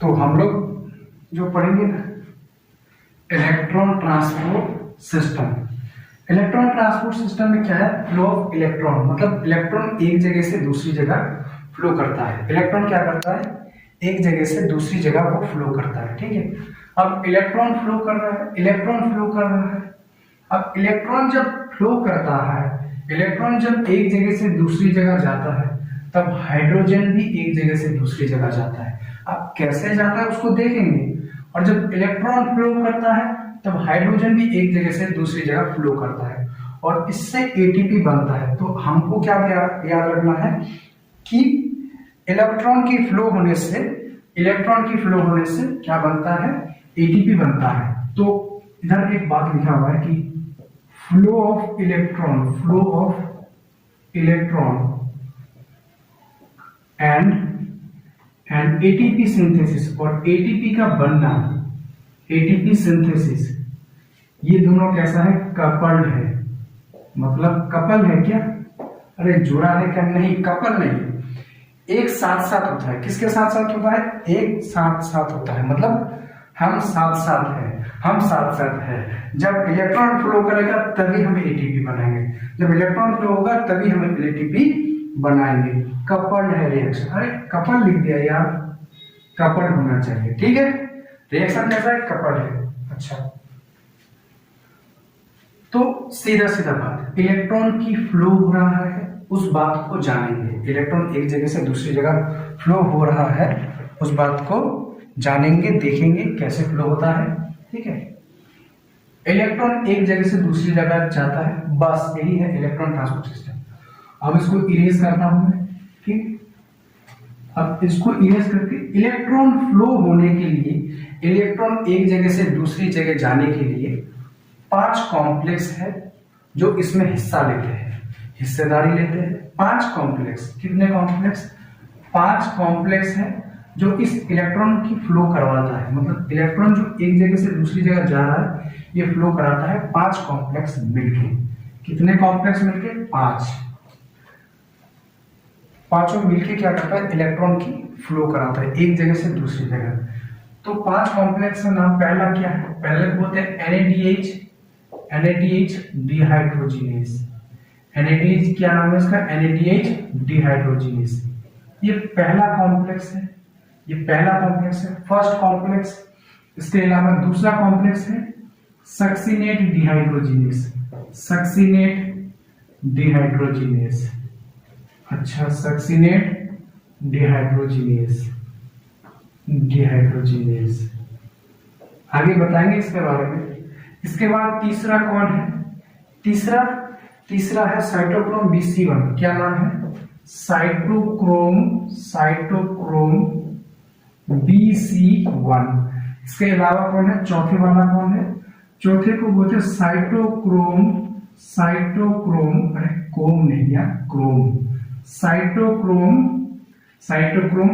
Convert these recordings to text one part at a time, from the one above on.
तो हम लोग जो पढ़ेंगे ना electron transport system. Electron transport system में क्या है, फ्लो ऑफ इलेक्ट्रॉन, मतलब इलेक्ट्रॉन एक जगह से दूसरी जगह फ्लो करता है। इलेक्ट्रॉन क्या करता है, एक जगह से दूसरी जगह को फ्लो करता है। ठीक है, अब इलेक्ट्रॉन फ्लो कर रहा है, इलेक्ट्रॉन फ्लो कर रहा है। अब इलेक्ट्रॉन जब फ्लो करता है, इलेक्ट्रॉन जब एक जगह से दूसरी जगह जाता है, तब हाइड्रोजन भी एक जगह से दूसरी जगह जाता है। अब कैसे जाता है उसको देखेंगे। और जब इलेक्ट्रॉन फ्लो करता है तब हाइड्रोजन भी एक जगह से दूसरी जगह फ्लो करता है और इससे एटीपी बनता है। तो हमको क्या याद रखना है कि इलेक्ट्रॉन की फ्लो होने से क्या बनता है, एटीपी बनता है। तो इधर एक बात लिखा हुआ है कि flow of electron and ATP synthesis, और एटीपी का बनना, एटीपी सिंथेसिस, ये दोनों कैसा है, कपल्ड है। मतलब कपल है क्या, अरे जुड़ा है क्या, नहीं, कपल नहीं, एक साथ साथ होता है। किसके साथ साथ होता है, एक साथ साथ होता है, मतलब हम साथ साथ है। जब इलेक्ट्रॉन फ्लो करेगा तभी हम एटीपी बनाएंगे, जब इलेक्ट्रॉन फ्लो होगा तभी हम एटीपी बनाएंगे। कपल्ड है रिएक्शन, अरे कपल लिख दिया यार, कपल्ड होना चाहिए। ठीक है, रिएक्शन कैसा है, कपल्ड है। अच्छा, तो सीधा सीधा बात, इलेक्ट्रॉन की फ्लो हो रहा है उस बात को जानेंगे। इलेक्ट्रॉन एक जगह से दूसरी जगह फ्लो हो रहा है उस बात को जानेंगे, देखेंगे कैसे फ्लो होता है। ठीक है, इलेक्ट्रॉन एक जगह से दूसरी जगह जाता है, बस यही है इलेक्ट्रॉन ट्रांसपोर्ट सिस्टम। अब इसको इरेज करता हूं मैं। ठीक, अब इसको इरेज करके, इलेक्ट्रॉन फ्लो होने के लिए, इलेक्ट्रॉन एक जगह से दूसरी जगह जाने के लिए 5 कॉम्प्लेक्स है जो इसमें हिस्सा लेते हैं, हिस्सेदारी लेते हैं। 5 कॉम्प्लेक्स, कितने कॉम्प्लेक्स, 5 कॉम्प्लेक्स है जो इस इलेक्ट्रॉन की फ्लो करवाता है। मतलब इलेक्ट्रॉन जो एक जगह से दूसरी जगह जा रहा है ये फ्लो कराता है 5 कॉम्प्लेक्स मिलके। कितने कॉम्प्लेक्स मिलके, 5। पांचों मिलके क्या करता है, इलेक्ट्रॉन की फ्लो कराता है एक जगह से दूसरी जगह। तो 5 कॉम्प्लेक्स का नाम पहला क्या है, पहले बोलते हैं NADH डिहाइड्रोजिनेस। NADH क्या नाम है इसका, NADH डिहाइड्रोजिनेस। ये पहला कॉम्प्लेक्स है, फर्स्ट कॉम्प्लेक्स। इसके अलावा दूसरा कॉम्प्लेक्स है सक्सिनेट डिहाइड्रोजिनेस। अच्छा, सक्सिनेट डिहाइड्रोजिनेस आगे बताएंगे इसके बारे में। इसके बाद तीसरा कौन है, तीसरा है साइटोक्रोम BC1। क्या नाम है, साइटोक्रोम BC1। इसके अलावा कौन है, चौथे वाला कौन है, चौथे को बोलते हैं साइटोक्रोम, अरे क्रोम नहीं यार, क्रोम, साइटोक्रोम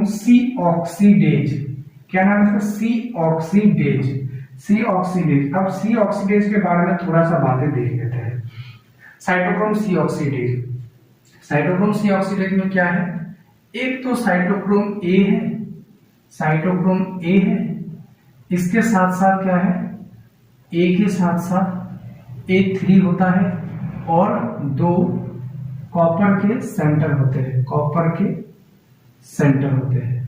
C ऑक्सीडेज। क्या नाम है इसका, C ऑक्सीडेज। अब C ऑक्सीडेज के बारे में थोड़ा सा बातें देख लेते हैं। साइटोक्रोम C ऑक्सीडेज में क्या है, एक तो साइटोक्रोम A है, इसके साथ साथ क्या है, A के साथ साथ A3 होता है और 2 कॉपर के सेंटर होते हैं।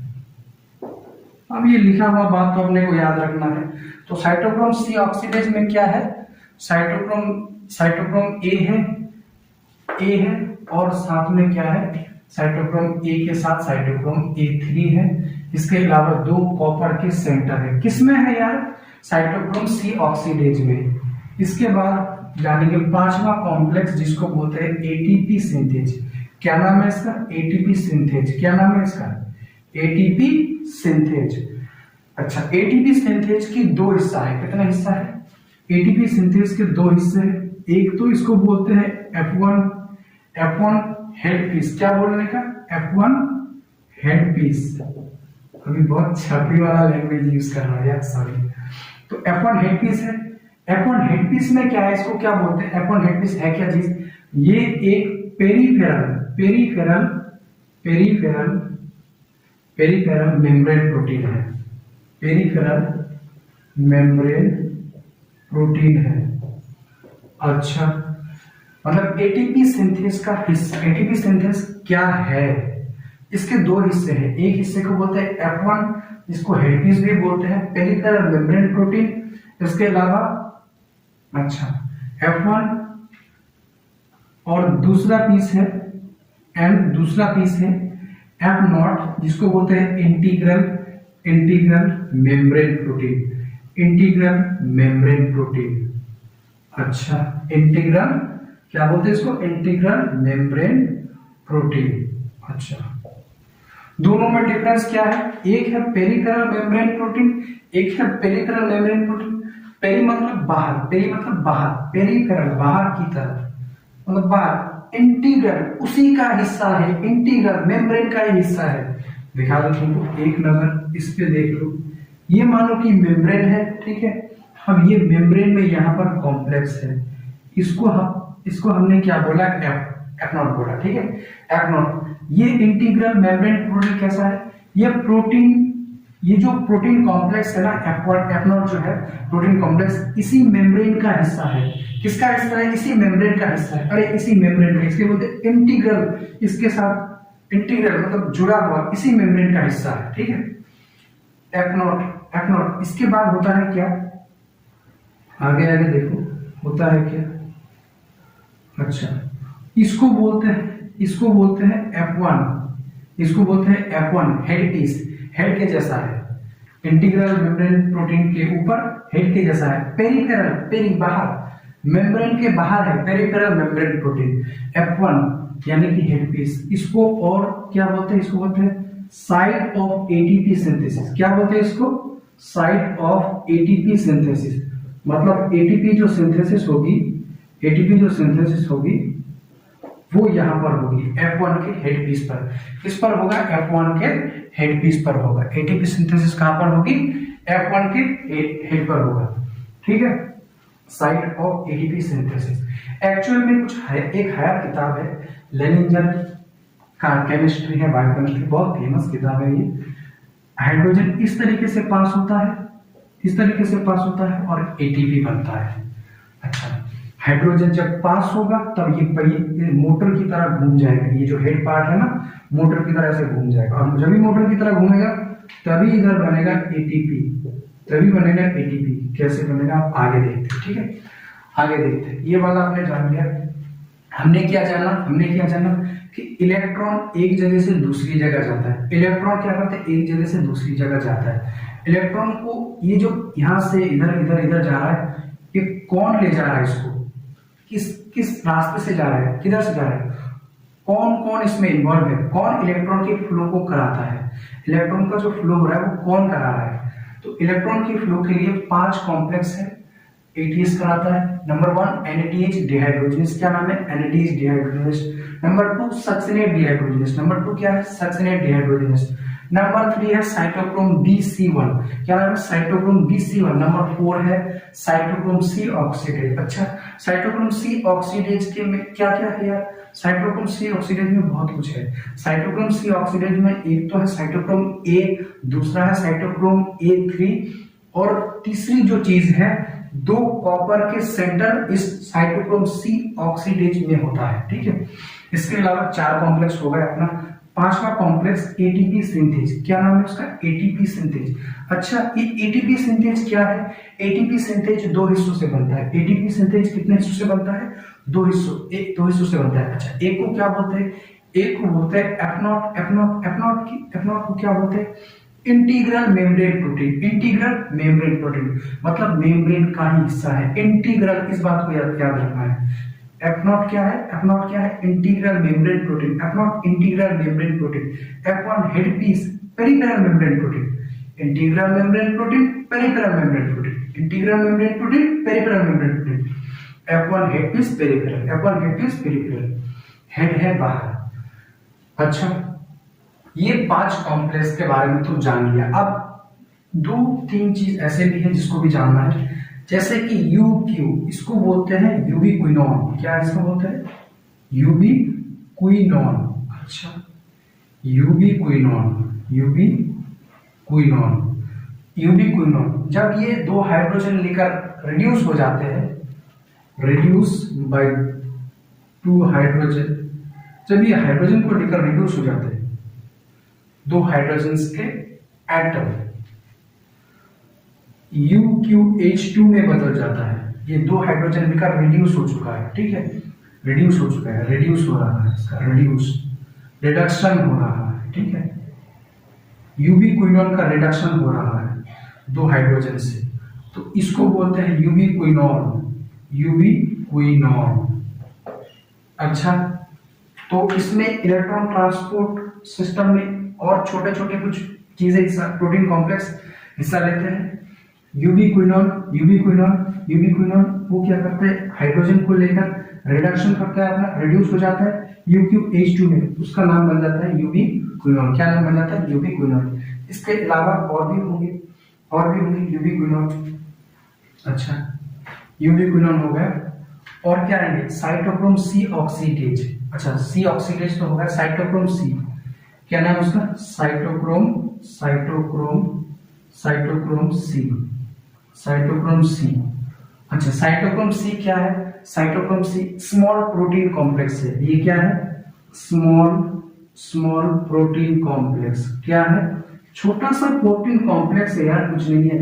अब ये लिखा हुआ बात तो अपने को याद रखना है। तो साइटोक्रोम C ऑक्सीडेज में क्या है, साइटोक्रोम A है और साथ में क्या है, साइटोक्रोम A के साथ साइटोक्रोम A3 है। इसके अलावा 2 कॉपर के सेंटर है। किसमें है यार, साइटोक्रोम C ऑक्सीडेज में। इसके बाद जानेंगे 5वां कॉम्प्लेक्स जिसको बोलते हैं ATP सिंथेज। क्या नाम है इसका, ATP सिंथेज। क्या नाम है इसका, ATP सिंथेज। अच्छा, ATP सिंथेज की 2 हिस्सा है। कितना हिस्सा है, ATP सिंथेज के 2 हिस्से हैं। एक तो इसको बोलते हैं F1 हेड पीस। क्या बोलने का, F1 हेड पीस। अभी बहुत छपरी वाला लैंग्वेज यूज कर रहा है यार, सॉरी। तो F1 हेड पीस है। F1 हेड पीस में क्या है, इसको क्या बोलते हैं, F1 हेड पीस है क्या चीज, ये एक पेरीफेरल मेम्ब्रेन प्रोटीन है। पेरिफेरल मेम्ब्रेन प्रोटीन है। अच्छा, मतलब एटीपी सिंथेस का हिस्सा, एटीपी सिंथेस क्या है, इसके दो हिस्से हैं। एक हिस्से को बोलते हैं F1, जिसको हेडपीस भी बोलते हैं, पेरिफेरल मेम्ब्रेन प्रोटीन। इसके अलावा अच्छा F1 और दूसरा पीस है F0, जिसको बोलते हैं इंटीग्रल मेम्ब्रेन प्रोटीन। अच्छा, इंटीग्रल क्या बोलते हैं इसको, इंटीग्रल मेम्ब्रेन प्रोटीन। अच्छा, दोनों में डिफरेंस क्या है, एक है पेरिफेरल मेम्ब्रेन प्रोटीन, एक है पेरिफेरल मेम्ब्रेन प्रोटीन। पेरी मतलब बाहर, पेरिफेरल बाहर की तरफ, मतलब बाहर। इंटीग्रल उसी का हिस्सा है, इंटीग्रल मेम्ब्रेन का ही हिस्सा है। दिखा दो तुमको, एक नजर इस पे देख लो। ये मानो कि मेम्ब्रेन है, ठीक है। अब ये मेम्ब्रेन में यहाँ पर कॉम्प्लेक्स है, इसको हमने क्या बोला, F0 बोला, ठीक है, F0। ये इंटीग्रल मेम्ब्रेन प्रोटीन कैसा है, ये जो प्रोटीन कॉम्प्लेक्स है ना, F0 जो है प्रोटीन कॉम्प्लेक्स, इसी मेम्ब्रेन का हिस्सा है। किसका हिस्सा है, इसी मेम्ब्रेन का हिस्सा है। अरे इसी मेम्ब्रेन का, इसके बोलते हैं इंटीग्रल, इसके साथ इंटीग्रल मतलब जुड़ा हुआ, इसी मेम्ब्रेन का हिस्सा है, ठीक है। F0। इसके बाद होता है क्या, आगे देखो होता है क्या। अच्छा, इसको बोलते हैं F1, हेड पीस, हेड के जैसा है, इंटीग्रल मेम्ब्रेन प्रोटीन के ऊपर हेड के जैसा है। पेरी बाहर, मेम्ब्रेन के बाहर है, पेरिफेरल मेम्ब्रेन प्रोटीन F1 यानी कि हेड पीस। इसको और क्या बोलते हैं, इसको बोलते हैं साइट ऑफ एटीपी सिंथेसिस। क्या बोलते हैं इसको, साइट ऑफ एटीपी सिंथेसिस। मतलब एटीपी जो सिंथेसिस होगी वो यहाँ पर होगी F1 के हेड पीस पर। किस पर होगा, F1 के हेड पीस पर होगा। एटीपी सिंथेसिस कहाँ पर होगी, F1 के हेड पर होगा, ठीक है। Site of ATP synthesis actual में कुछ है, एक किताब है लेनिंजर का, केमिस्ट्री है, बायोकेमिस्ट्री, बहुत फेमस किताब है ये। हाइड्रोजन इस तरीके से पास होता है और एटीपी बनता है। अच्छा, हाइड्रोजन जब पास होगा तब ये मोटर की तरह घूम जाएगा, ये जो हेड पार्ट है ना, मोटर की तरह से घूम जाएगा, और जब भी मोटर की तरह घूमेगा तभी इधर बनेगा एटीपी। कैसे बनेगा आप आगे देखते हैं, ठीक है, आगे देखते हैं। ये वाला आपने जान लिया। हमने क्या जाना कि इलेक्ट्रॉन एक जगह से दूसरी जगह जाता है। इलेक्ट्रॉन क्या करता है, एक जगह से दूसरी जगह जाता है। इलेक्ट्रॉन को ये जो यहाँ से इधर जा रहा है, ये कौन ले जा रहा है इसको, किस रास्ते से जा रहा है, किधर से जा रहा है, कौन इसमें इन्वॉल्व है, कौन इलेक्ट्रॉन के फ्लो को कराता है, इलेक्ट्रॉन का जो फ्लो हो रहा है वो कौन करा रहा है। तो इलेक्ट्रॉन के फ्लो के लिए 5 कॉम्प्लेक्स है, ATS कराता है। नंबर 1 NADH डिहाइड्रोजनेस, क्या नाम है, NADH dehydrogenase. Number 2 succinate dehydrogenase, number 2 क्या है, सक्सिनेट डिहाइड्रोजनेस। नंबर 3 है साइटोक्रोम BC1, क्या नाम है, साइटोक्रोम BC1। नंबर 4 है साइटोक्रोम C ऑक्सीडेज। अच्छा, साइटोक्रोम C ऑक्सीडेज के में क्या है यार, साइटोक्रोम C ऑक्सीडेज में बहुत कुछ है। साइटोक्रोम C ऑक्सीडेज में एक तो है साइटोक्रोम A, दूसरा है साइटोक्रोम A3, और तीसरी जो चीज है, 2 कॉपर के सेंटर इस साइटोक्रोम C ऑक्सीडेज में होता है, ठीक है। इसके अलावा 4 कॉम्प्लेक्स हो गए अपना। 5वां कॉम्प्लेक्स ATP सिंथेज, क्या नाम है उसका, ATP सिंथेज। अच्छा, ये ATP सिंथेज क्या है, ATP सिंथेज 2 हिस्सों से बनता है। ATP सिंथेज कितने हिस्सों से बनता है, 2 हिस्सों से बनता है। अच्छा, एक को क्या बोलते हैं, एक को बोलते हैं F0 को क्या बोलते हैं, इंटीग्रल मेम्ब्रेन प्रोटीन, मतलब मेम्ब्रेन का ही हिस्सा है। इंटीग्रल, इस बात को याद रखना है। F0 क्या है, integral membrane protein. F0 integral membrane protein. F1 head piece, peripheral membrane protein. Integral membrane protein, peripheral membrane protein, integral membrane protein, peripheral membrane protein. F1 head piece, peripheral, head है बाहर। अच्छा, ये 5 complex के बारे में तो जान लिया। अब 2-3 चीज ऐसे भी है जिसको भी जानना है, जैसे कि UQ, इसको बोलते हैं यूबी क्विनोन। क्या इसको बोलते हैं, यूबी क्विनोन। अच्छा, यूबी क्विनोन, यूबिक्विनोन, जब ये दो हाइड्रोजन लेकर रिड्यूस हो जाते हैं, रिड्यूस बाय टू हाइड्रोजन, जब ये हाइड्रोजन को लेकर रिड्यूस हो जाते हैं दो हाइड्रोजन के एटम, UQH2 में बदल जाता है। ये दो हाइड्रोजन लेकर रिड्यूस हो चुका है, ठीक है, रिड्यूस हो चुका है, रिड्यूस हो रहा है, इसका रिडक्शन हो रहा है, ठीक है, यूबिक्विनोन का रिडक्शन हो रहा है दो हाइड्रोजन से, तो इसको बोलते हैं यूबिक्विनोन, यूबिक्विनोन। अच्छा, तो इसमें इलेक्ट्रॉन ट्रांसपोर्ट सिस्टम में और छोटे छोटे कुछ चीजें हिस्सा, प्रोटीन कॉम्प्लेक्स हिस्सा लेते हैं। यूबिक्विनोन वो क्या करते हैं, हाइड्रोजन को लेकर रिडक्शन करता है, अपना रिड्यूस हो जाता है UQH2 में, उसका नाम बन जाता है यूबिक्विनोन। क्या नाम बन जाता है, यूबिक्विनोन। इसके अलावा और भी होंगे यूबिक्विनोन। अच्छा, यूबिक्विनोन हो गया, और क्या रहेंगे, साइटोक्रोम C ऑक्सीडेज। अच्छा, C ऑक्सीडेज तो होगा, साइटोक्रोम C, क्या नाम है उसका, साइटोक्रोम C। अच्छा, साइटोक्रोम C क्या है, cytochrome C small protein complex है। ये क्या है, स्मॉल प्रोटीन कॉम्प्लेक्स, क्या है, छोटा सा प्रोटीन कॉम्प्लेक्स है यार, कुछ नहीं है,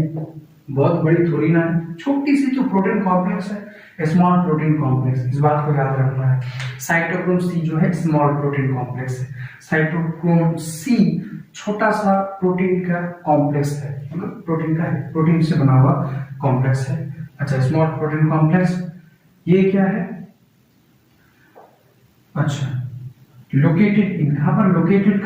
बहुत बड़ी थोड़ी ना है, छोटी सी जो प्रोटीन कॉम्प्लेक्स है, स्मॉल प्रोटीन कॉम्प्लेक्स, इस बात को याद रखना है। साइटोक्रोम C जो है स्मॉल प्रोटीन कॉम्प्लेक्स है, साइटोक्रोम C छोटा सा प्रोटीन का कॉम्प्लेक्स है, मतलब प्रोटीन से बना हुआ कॉम्प्लेक्स है। अच्छा, स्मॉल प्रोटीन कॉम्प्लेक्स ये क्या है, अच्छा, लोकेटेड इन, कहां पर लोकेटेड,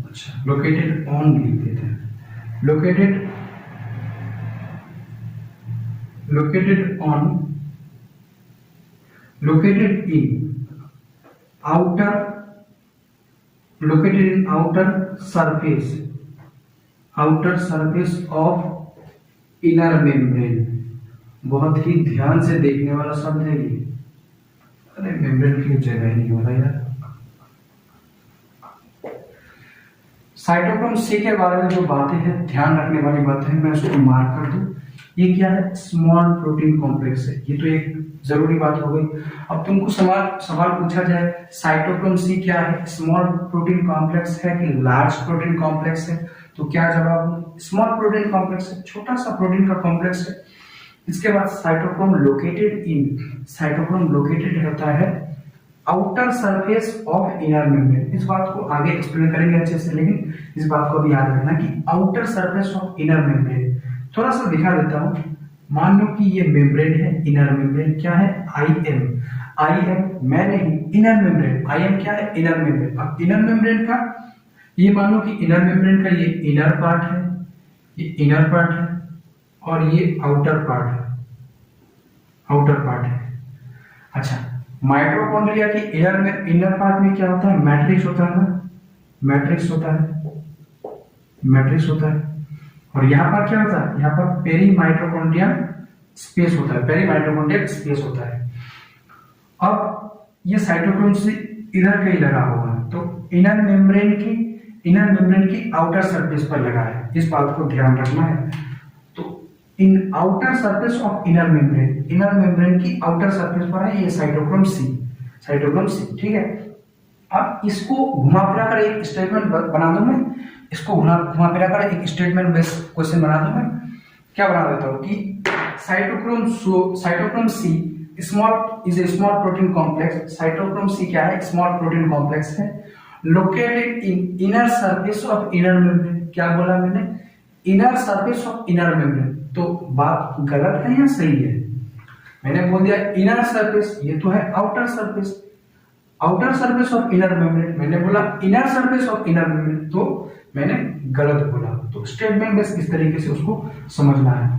अच्छा, लोकेटेड ऑन लिख देते हैं, located in outer surface of inner membrane. बहुत ही ध्यान से देखने वाला शब्द है ये, अरे मेम्ब्रेन की जगह ही नहीं हो रहा यार। साइटोक्रोम C के बारे में जो बातें हैं, ध्यान रखने वाली बातें हैं, मैं उसको मार्क कर दूं। ये क्या है, स्मॉल प्रोटीन कॉम्प्लेक्स है, ये तो एक जरूरी बात हो गई। अब तुमको सवाल पूछा जाए साइटोक्रोम C क्या है, स्मॉल प्रोटीन कॉम्प्लेक्स है कि लार्ज प्रोटीन कॉम्प्लेक्स है, तो क्या जवाब, स्मॉल प्रोटीन कॉम्प्लेक्स है, छोटा सा प्रोटीन का कॉम्प्लेक्स है। इसके बाद साइटोक्रोम लोकेटेड रहता है outer surface of inner membrane. इस बात को आगे एक्सप्लेन करेंगे अच्छे से, लेकिन इस बात को भी याद रखना कि outer surface of inner membrane. थोड़ा सा दिखा देता हूं, मान लो कि ये मेम्ब्रेन है, इनर मेम्ब्रेन क्या है, IM मैं नहीं, इनर मेम्ब्रेन, IM क्या है, इनर मेम्ब्रेन। अब इनर मेम्ब्रेन का ये मान लो कि इनर मेम्ब्रेन का ये इनर पार्ट है, ये इनर पार्ट है, और ये आउटर पार्ट है। अच्छा, माइटोकॉन्ड्रिया की इनर पार्ट में क्या होता है, मैट्रिक्स होता है ना, मैट्रिक्स होता है, और यहाँ पर क्या होता है, यहाँ पर पेरीमाइटोकॉन्ड्रिया स्पेस होता है। अब ये साइटोक्रोम से इधर कहीं लगा होगा, तो इनर मेम्ब्रेन की आउटर सरफेस पर लगा है, इस बात को ध्यान रखना है। तो इन outer surface of inner membrane की आउटर सरफेस पर है ये साइटोक्रोम C, ठीक है। अब इसको घुमा फिरा कर एक स्टेटमेंट बना दूं मैं, इसको घुमा फिरा कर एक स्टेटमेंट बेस्ड क्वेश्चन बना दूं मैं। क्या बना देता हूं कि cytochrome C is a small protein complex. Cytochrome C क्या है, स्मॉल प्रोटीन कॉम्प्लेक्स है, located in inner surface of inner membrane. क्या बोला मैंने, inner surface of inner membrane, तो बात गलत है या सही है, मैंने बोल दिया इनर सरफेस, ये तो है outer surface of inner membrane, मैंने बोला inner surface of inner membrane, तो मैंने गलत बोला। तो स्टेटमेंट बस इस तरीके से उसको समझना है,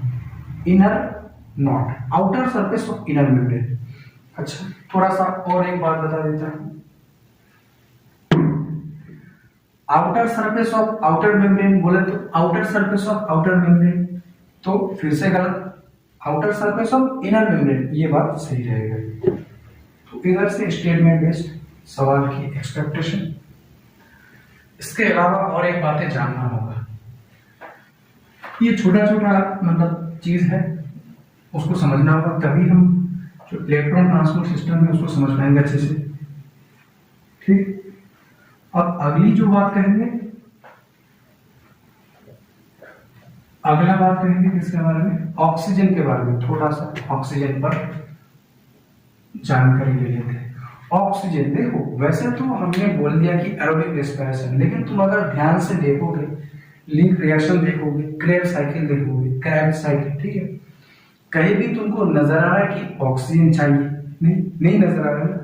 inner not outer surface of inner membrane. अच्छा, थोड़ा सा और एक बात बता देता हूं, outer surface of outer membrane बोले तो outer surface of outer membrane, तो फिर से गलत, outer surface of inner membrane, ये बात सही रहेगा। तो इधर से स्टेटमेंट बेस्ड सवाल की एक्सपेक्टेशन। इसके अलावा और एक बातें जानना होगा, ये छोटा छोटा मतलब चीज है, उसको समझना होगा, तभी हम जो इलेक्ट्रॉन ट्रांसपोर्ट सिस्टम है उसको समझ पाएंगे अच्छे से। ठीक, अब अगली जो बात कहेंगे, अगला बात कहेंगे किसके बारे में, ऑक्सीजन के बारे में। थोड़ा सा ऑक्सीजन पर जानकारी ले लेते हैं। ऑक्सीजन देखो, वैसे तो हमने बोल दिया कि एरोबिक रेस्पिरेशन, लेकिन तुम अगर ध्यान से देखोगे, लिंक रिएक्शन देखोगे, क्रेब्स साइकिल देखोगे, क्रेब्स साइकिल, ठीक है, कहीं भी तुमको नजर आ रहा है कि ऑक्सीजन चाहिए? नहीं नजर आ रहा है।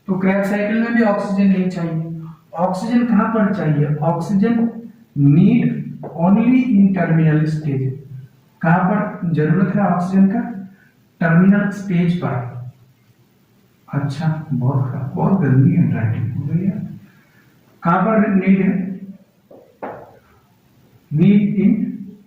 तो क्रेब्स साइकिल में भी ऑक्सीजन नहीं चाहिए। ऑक्सीजन कहां पर चाहिए? Oxygen need only in terminal stage. कहां पर जरूरत है ऑक्सीजन का? टर्मिनल स्टेज पर। अच्छा, बहुत गंदी हैंडराइटिंग हो गई है। कहां पर नीड है? Need in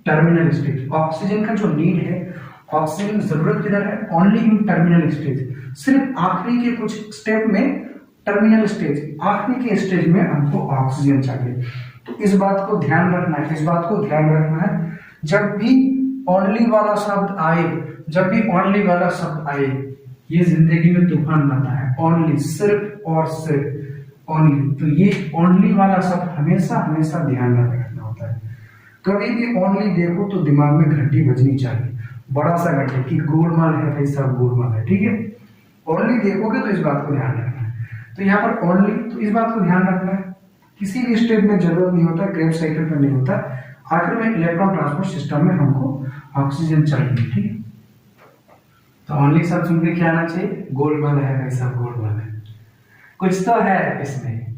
terminal stage. Oxygen का जो नीड है, ऑक्सीजन जरूरत किधर है? Only in terminal stage. सिर्फ आखिरी के कुछ स्टेप में, टर्मिनल स्टेज, आखिरी के स्टेज में हमको ऑक्सीजन चाहिए। तो इस बात को ध्यान रखना है, इस बात को ध्यान रखना है। जब भी ओनली वाला शब्द आए, जब भी ओनली वाला शब्द आए, ये जिंदगी में तूफान लाता है। ओनली, सिर्फ और सिर्फ ओनली। तो ये ओनली वाला शब्द हमेशा हमेशा ध्यान में रखना होता है। कभी भी ओनली देखो तो दिमाग में घंटी बजनी चाहिए, बड़ा सा घंटी, कि गोलमाल है भाई साहब, गोलमाल है। ठीक है, ओनली देखोगे तो इस बात को ध्यान रखना है। तो यहाँ पर ओनली, तो इस बात को ध्यान रखना है। किसी भी स्टेप में जरूरत नहीं होता, क्रेब्स साइकिल में नहीं होता, आखिर में इलेक्ट्रॉन ट्रांसपोर्ट सिस्टम में हमको ऑक्सीजन चाहिए। ठीक है, तो ओनली सब सुन के क्या आना चाहिए? गोलमाल है भाई साहब, गोलमाल है, कुछ तो है इसमें।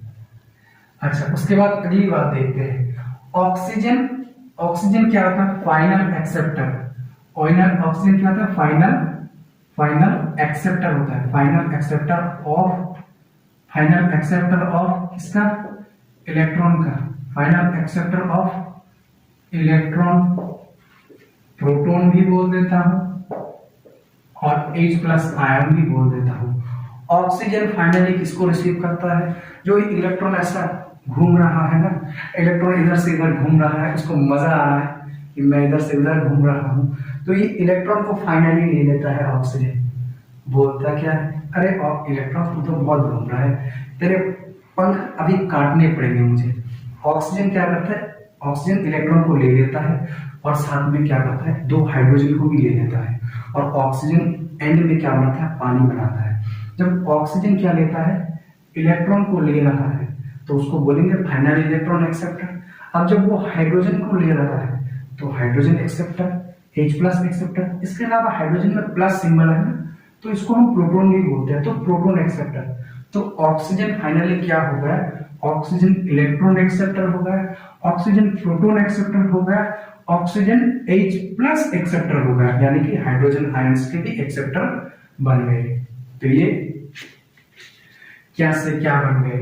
अच्छा, उसके बाद अगली बात देखते हैं। ऑक्सीजन, ऑक्सीजन क्या होता है? Final acceptor. ऑक्सीजन क्या होता है? फाइनल एक्सेप्टर होता है। फाइनल एक्सेप्टर ऑफ किसका? इलेक्ट्रॉन का। Final acceptor of electron, proton भी बोल देता हूं और H+ आयन भी बोल देता हूं। ऑक्सीजन फाइनली किसको रिसीव करता है? जो इलेक्ट्रॉन ऐसा घूम रहा है ना, इलेक्ट्रॉन इधर से इधर घूम रहा है, उसको मजा आ रहा है कि मैं इधर से इधर घूम रहा हूं, तो ये इलेक्ट्रॉन को फाइनली ले लेता है ऑक्सीजन। बोलता क्या है? अरे इलेक्ट्रॉन तू तो बहुत घूम रहा है, तेरे पंख अभी काटने पड़ेंगे मुझे। ऑक्सीजन क्या करता है? ऑक्सीजन इलेक्ट्रॉन को ले लेता है और साथ में क्या करता है? 2 हाइड्रोजन को भी ले लेता है, और ऑक्सीजन एंड में क्या बनाता है? पानी बनाता है। जब ऑक्सीजन क्या लेता है? इलेक्ट्रॉन को ले रहा है, तो उसको बोलेंगे फाइनल इलेक्ट्रॉन एक्सेप्टर। अब जब वो हाइड्रोजन को ले रहा है तो हाइड्रोजन एक्सेप्टर, H+ एक्सेप्टर। इसके अलावा हाइड्रोजन में प्लस सिंबल है ना, तो इसको हम प्रोटॉन भी बोलते हैं, तो प्रोटॉन एक्सेप्टर। तो ऑक्सीजन फाइनली क्या हो गया? ऑक्सीजन इलेक्ट्रॉन एक्सेप्टर हो गया, ऑक्सीजन प्रोटॉन एक्सेप्टर हो गया, ऑक्सीजन H+ एक्सेप्टर हो गया, यानी कि हाइड्रोजन आयंस के भी एक्सेप्टर बन गए। तो ये क्या से क्या बन गए,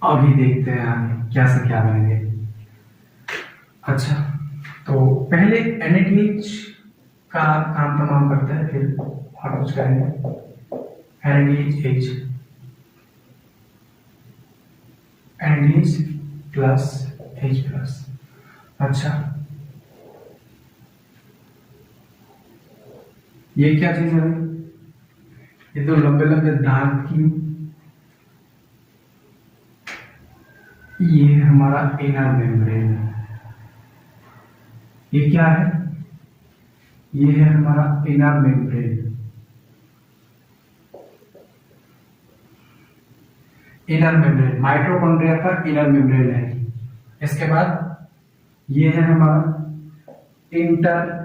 अभी देखते हैं हम क्या से क्या बनेंगे। अच्छा, तो पहले NADH का काम तमाम करते हैं, फिर और कुछ करेंगे। NADH plus H+। अच्छा, ये क्या चीज है? ये तो लंबे लंबे दांत की, ये हमारा इनर मेम्ब्रेन है। ये क्या है? ये है हमारा inner membrane. Inner membrane mitochondria का इनर मेम्ब्रेन है। इसके बाद ये है हमारा इंटर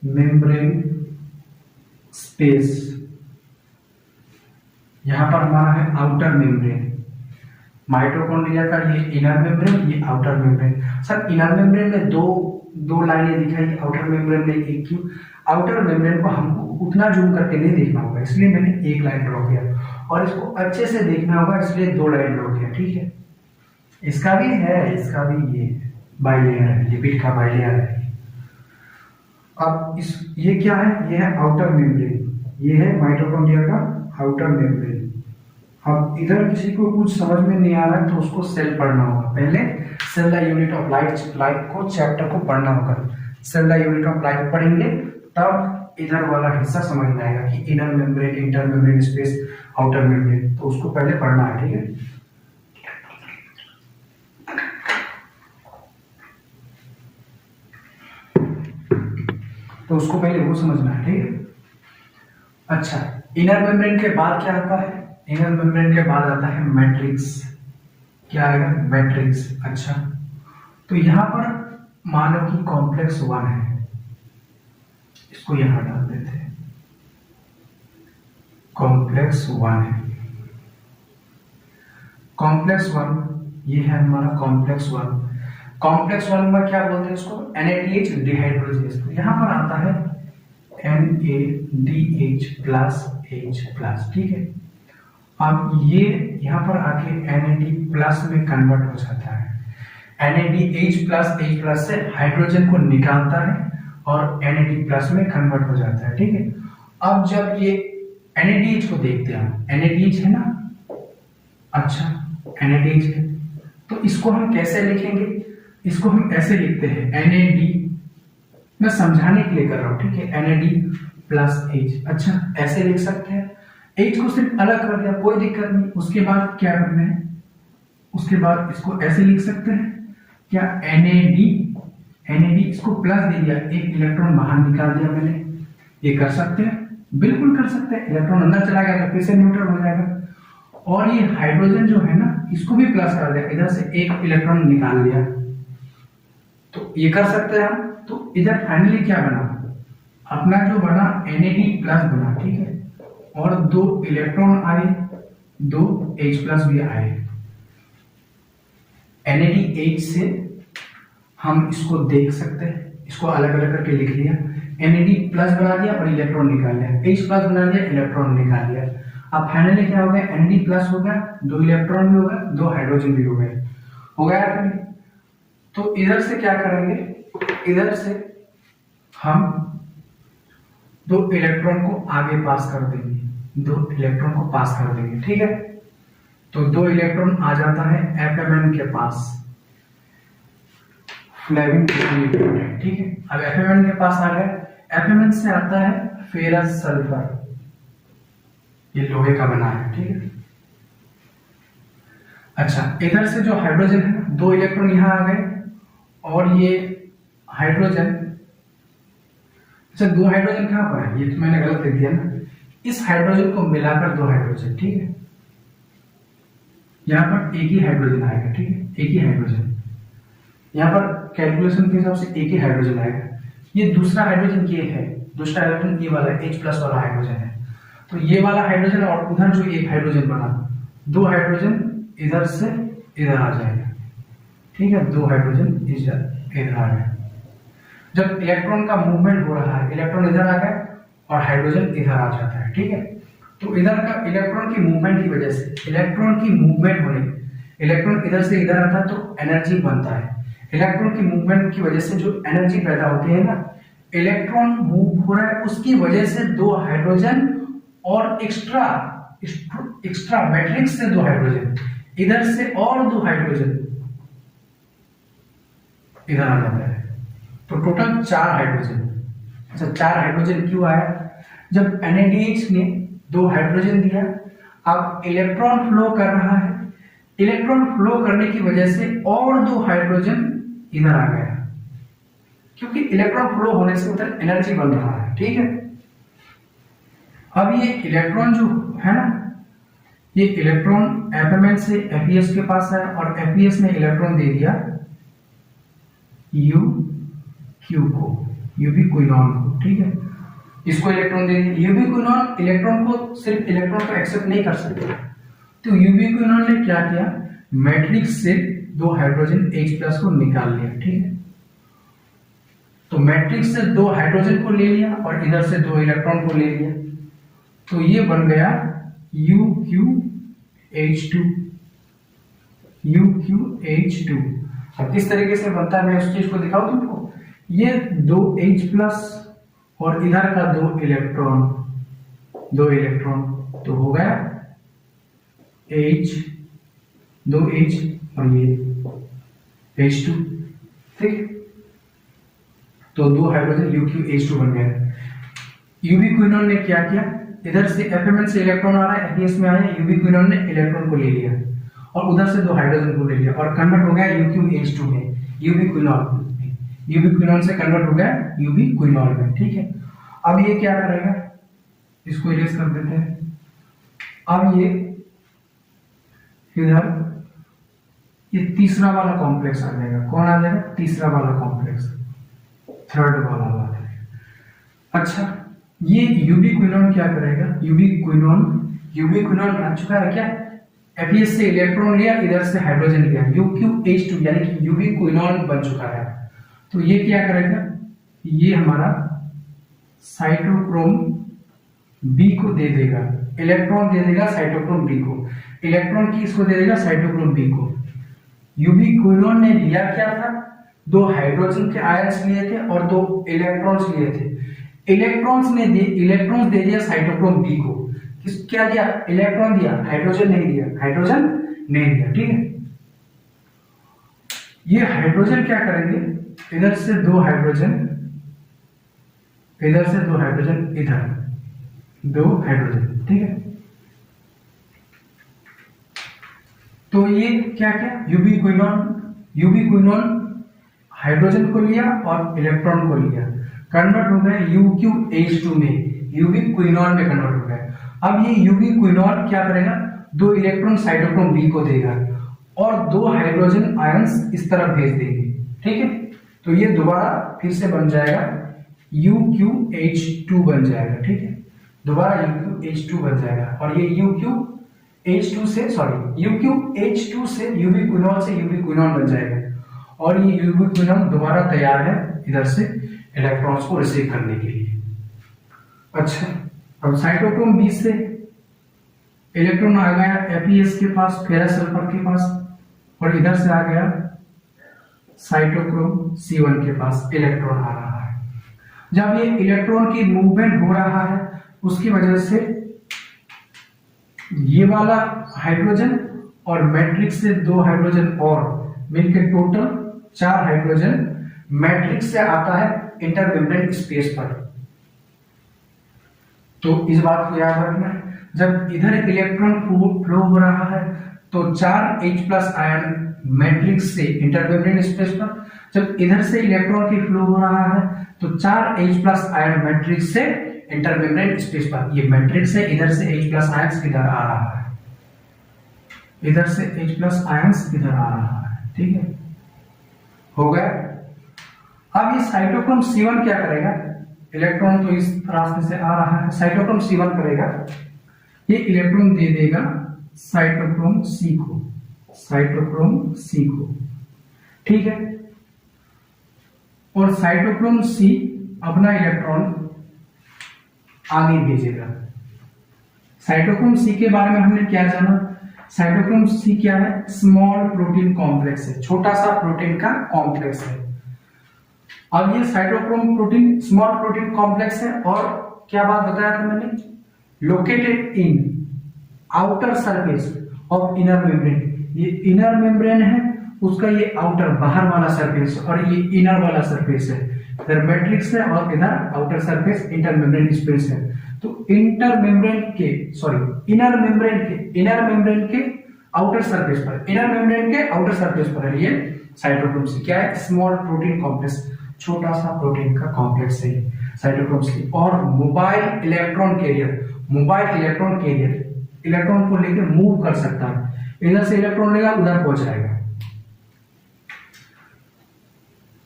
मेम्ब्रेन स्पेस। यहां पर हमारा है आउटर मेम्ब्रेन। माइटोकॉन्ड्रिया का ये इनर मेम्ब्रेन, ये outer membrane. Sir inner membrane में दो लाइनें दिखाई, आउटर मेम्ब्रेन में एक क्यों? आउटर मेम्ब्रेन को हमको उतना जूम करके नहीं देखना होगा, इसलिए मैंने एक लाइन ड्रॉ किया, और इसको अच्छे से देखना होगा, इसलिए 2 लाइन ड्रॉ किया। ठीक है, इसका भी है, इसका भी ये बाइलेयर है, लिपिड का बाइलेयर है। अब ये क्या है? ये है आउटर मेम्ब्रेन, ये है माइटोकॉन्ड्रिया का आउटर मेम्ब्रेन। अब इधर किसी को कुछ समझ में नहीं आ रहा है तो उसको सेल पढ़ना होगा। पहले cell the unit of life को चैप्टर को पढ़ना होगा। Cell the unit of life पढ़ेंगे तब इधर वाला हिस्सा समझ में आएगा कि inner membrane, inter membrane space, outer membrane, तो उसको पहले पढ़ना है, ठीक है। तो उसको पहले वो समझना है, ठीक है। अच्छा, इनर मेम्ब्रेन के बाद क्या आता है? इनर मेम्ब्रेन के बाद आता है मैट्रिक्स। क्या आएगा? मैट्रिक्स। अच्छा, तो यहां पर मानो कि कॉम्प्लेक्स 1 है, इसको यहां डाल देते हैं। कॉम्प्लेक्स 1 है, कॉम्प्लेक्स 1 ये है हमारा कॉम्प्लेक्स 1। कॉम्प्लेक्स 1 में क्या बोलते हैं इसको? NADH dehydrogenase. तो यहां पर आता है NADH प्लस H प्लस, ठीक है। अब ये यहां पर आके NAD प्लस में कन्वर्ट हो जाता है। NADH प्लस H प्लस से हाइड्रोजन को निकालता है और NAD प्लस में कन्वर्ट हो जाता है, ठीक है। अब जब ये NADH को देखते हैं, NADH है ना, अच्छा NADH है, तो इसको हम कैसे लिखेंगे? इसको हम ऐसे लिखते हैं NAD, मैं समझाने के लिए कर रहा हूं, ठीक है। NAD प्लस H, अच्छा ऐसे लिख सकते हैं। H को सिर्फ अलग कर दिया, कोई दिक्कत नहीं। उसके बाद क्या करना है? उसके बाद इसको ऐसे लिख सकते हैं क्या? NAD इसको प्लस दे दिया, एक इलेक्ट्रॉन बाहर निकाल दिया मैंने। ये कर सकते हैं, बिल्कुल कर सकते हैं। इलेक्ट्रॉन अंदर चला गया तो फिर से न्यूट्रल हो जाएगा। और ये हाइड्रोजन जो है ना, इसको भी प्लस कर दिया, इधर से एक इलेक्ट्रॉन निकाल दिया, तो ये कर सकते हैं हम। तो इधर फाइनली क्या बना? अपना जो बना NAD प्लस बना, ठीक है। और 2 इलेक्ट्रॉन आए, 2 H प्लस भी आए। NADH से हम इसको देख सकते हैं, इसको अलग अलग करके लिख लिया। NAD प्लस बना दिया और इलेक्ट्रॉन निकाल लिया, H प्लस बना दिया, इलेक्ट्रॉन निकाल लिया। अब फाइनली क्या हो गया? NAD प्लस हो गया, 2 इलेक्ट्रॉन भी हो गया, 2 हाइड्रोजन भी हो गए, हो गया। तो इधर से क्या करेंगे? इधर से हम 2 इलेक्ट्रॉन को आगे पास कर देंगे, 2 इलेक्ट्रॉन को पास कर देंगे, ठीक है। तो 2 इलेक्ट्रॉन आ जाता है FMN के पास, फ्लेविंग, ठीक है। अब FMN के पास आ गए। FMN से आता है फेरस सल्फर, ये लोहे का बना है, ठीक है। अच्छा, इधर से जो हाइड्रोजन है, 2 इलेक्ट्रॉन यहां आ गए और ये हाइड्रोजन, अच्छा 2 हाइड्रोजन कहां पर है? ये तो मैंने गलत लिख दिया ना। इस हाइड्रोजन को मिलाकर 2 हाइड्रोजन, ठीक है। यहां पर एक ही हाइड्रोजन आएगा, ठीक है, एक ही हाइड्रोजन। यहां पर कैलकुलेशन के हिसाब से एक ही हाइड्रोजन आएगा। ये दूसरा हाइड्रोजन ये है, दूसरा हाइड्रोजन ये वाला H प्लस वाला हाइड्रोजन है। तो ये वाला हाइड्रोजन और उधर जो एक हाइड्रोजन बना, 2 हाइड्रोजन इधर से इधर आ जाएगा, ठीक है। 2 हाइड्रोजन इधर आ गए। जब इलेक्ट्रॉन का मूवमेंट हो रहा है, इलेक्ट्रॉन इधर आ गया और हाइड्रोजन इधर आ जाता है, ठीक है। तो इधर का इलेक्ट्रॉन की मूवमेंट की वजह से, इलेक्ट्रॉन की मूवमेंट होने, इलेक्ट्रॉन इधर से इधर आता है तो एनर्जी बनता है। इलेक्ट्रॉन की मूवमेंट की वजह से जो एनर्जी पैदा होती है ना, इलेक्ट्रॉन मूव हो रहा है उसकी वजह से 2 हाइड्रोजन और एक्स्ट्रा मैट्रिक्स से 2 हाइड्रोजन, इधर से और 2 हाइड्रोजन इधर आ जाता है, तो टोटल 4 हाइड्रोजन। अच्छा, 4 हाइड्रोजन क्यों आया? जब NADH ने 2 हाइड्रोजन दिया, अब इलेक्ट्रॉन फ्लो कर रहा है, इलेक्ट्रॉन फ्लो करने की वजह से और 2 हाइड्रोजन इधर आ गया, क्योंकि इलेक्ट्रॉन फ्लो होने से उधर एनर्जी बन रहा है, ठीक है। अब ये इलेक्ट्रॉन जो है ना, ये इलेक्ट्रॉन FMN से FeS के पास है और FeS ने इलेक्ट्रॉन दे दिया UQ को, यूबिक्विनॉन को, ठीक है। इसको इलेक्ट्रॉन दे दिया। यूबिक्विनॉन इलेक्ट्रॉन को, सिर्फ इलेक्ट्रॉन को एक्सेप्ट नहीं कर सकता, तो यूबिक्विनॉन ने क्या किया? मैट्रिक्स से 2 हाइड्रोजन H प्लस को निकाल लिया, ठीक है। तो मैट्रिक्स से 2 हाइड्रोजन को ले लिया और इधर से 2 इलेक्ट्रॉन को ले लिया, तो ये बन गया UQH2। UQH2 अब किस तरीके से बनता है मैं उस चीज को दिखाऊं तुमको। ये 2 H प्लस और इधर का 2 इलेक्ट्रॉन तो हो गया H, दो H और ये H2, ठीक। तो दो हाइड्रोजन UqH2 बन गया। यूबिक्विनोन ने क्या किया, इधर से FMN से इलेक्ट्रॉन आ रहा है, FES में आया, यूबिक्विनोन ने इलेक्ट्रॉन को ले लिया और उधर से दो हाइड्रोजन को ले लिया और कन्वर्ट हो गया UqH2 में, यूबिक्विनोन से कन्वर्ट हो गया यूबिक्विनोल में, ठीक है। अब ये क्या करेगा, इसको इरेज कर देते हैं। अब ये इधर ये तीसरा वाला कॉम्प्लेक्स आ जाएगा। कौन आ जाएगा, तीसरा वाला कॉम्प्लेक्स, थर्ड वाला बात है। अच्छा, ये यूबिक्विनोन क्या करेगा, यूबिक्विनोन बन चुका है क्या, FeS से इलेक्ट्रॉन लिया, इधर से हाइड्रोजन लिया, UqH2 यानी कि यूबिक्विनोन बन चुका है। तो ये क्या करेगा, ये हमारा साइटोक्रोम बी को दे देगा, इलेक्ट्रॉन दे देगा साइटोक्रोम बी को, इलेक्ट्रॉन किसको दे देगा, साइटोक्रोम बी को। यूबिक्विनोन ने लिया क्या था, दो हाइड्रोजन के आयंस लिए थे और दो इलेक्ट्रॉन्स लिए थे। इलेक्ट्रॉन्स दे दिया साइटोक्रोम बी को। क्या दिया, इलेक्ट्रॉन दिया, हाइड्रोजन नहीं दिया, ठीक है। ये हाइड्रोजन क्या करेंगे, इधर से दो हाइड्रोजन, इधर, दो हाइड्रोजन, ठीक है। तो ये क्या यूबिक्विनोन हाइड्रोजन को लिया और इलेक्ट्रॉन को लिया, कन्वर्ट हो गया UqH2 में, यूबिक्विनोन में कन्वर्ट हो गया। अब ये यूबिक्विनोन क्या करेगा, दो इलेक्ट्रॉन साइटोक्रोम बी को देगा और दो हाइड्रोजन आयंस इस तरफ भेज देंगे, ठीक है। तो ये दोबारा फिर से बन जाएगा UqH2 बन जाएगा, ठीक है, दोबारा UqH2 बन जाएगा और ये UqH2 से यूबिक्विनोन से यूबिक्विनोन बन जाएगा और ये यूबिक्विनोन दोबारा तैयार है इधर से इलेक्ट्रॉन्स को रिसीव करने के लिए। अच्छा, अब साइटोक्रोम बी से इलेक्ट्रॉन आ गया FeS के पास, फेरस सल्फर के पास, और इधर से आ गया साइटोक्रोम C1 के पास, इलेक्ट्रॉन आ रहा है। जब ये इलेक्ट्रॉन की मूवमेंट हो रहा है उसकी वजह से ये वाला हाइड्रोजन और मैट्रिक्स से दो हाइड्रोजन और मिलकर टोटल 4 हाइड्रोजन मैट्रिक्स से आता है इंटरमेम्ब्रेन स्पेस पर। तो इस बात को याद रखना है, जब इधर इलेक्ट्रॉन फ्लो हो रहा है तो 4 H+ आयन मैट्रिक्स से इंटरमेम्ब्रेन स्पेस पर, जब इधर से इलेक्ट्रॉन की फ्लो हो रहा है तो 4 H+ आयन मैट्रिक्स से इंटरमेम्ब्रेन स्पेस पर। ये मैट्रिक्स है, इधर से H+ आयंस इधर आ रहा है, इधर से H+ आयंस इधर आ रहा है, ठीक है, हो गया। अब ये साइटोक्रोम C1 क्या करेगा, इलेक्ट्रॉन तो इस रास्ते से आ रहा है, साइटोक्रोम C1 करेगा, ये इलेक्ट्रॉन दे देगा साइटोक्रोम C को, ठीक है। और साइटोक्रोम C अपना इलेक्ट्रॉन आगे भेजेगा। साइटोक्रोम C के बारे में हमने क्या जाना, साइटोक्रोम C क्या है, स्मॉल प्रोटीन कॉम्प्लेक्स है, छोटा सा प्रोटीन का कॉम्प्लेक्स है। अब ये cytochrome protein small protein complex है और क्या बात बताया था मैंने, located in outer surface of inner membrane. ये इनर मेम्ब्रेन है, उसका ये आउटर बाहर वाला सरफेस और ये इनर वाला सरफेस है, इधर मैट्रिक्स है और इधर outer surface inter membrane space है। तो इनर मेम्ब्रेन के आउटर सरफेस पर, इनर मेम्ब्रेन के आउटर सरफेस पर है ये साइटोक्रोम C। क्या है, स्मॉल प्रोटीन कॉम्प्लेक्स, छोटा सा प्रोटीन का कॉम्प्लेक्स है साइटोक्रोम C। और मोबाइल इलेक्ट्रॉन कैरियर, इलेक्ट्रॉन को लेकर मूव कर सकता है, इधर से इलेक्ट्रॉन लेगा उधर पहुंच जाएगा।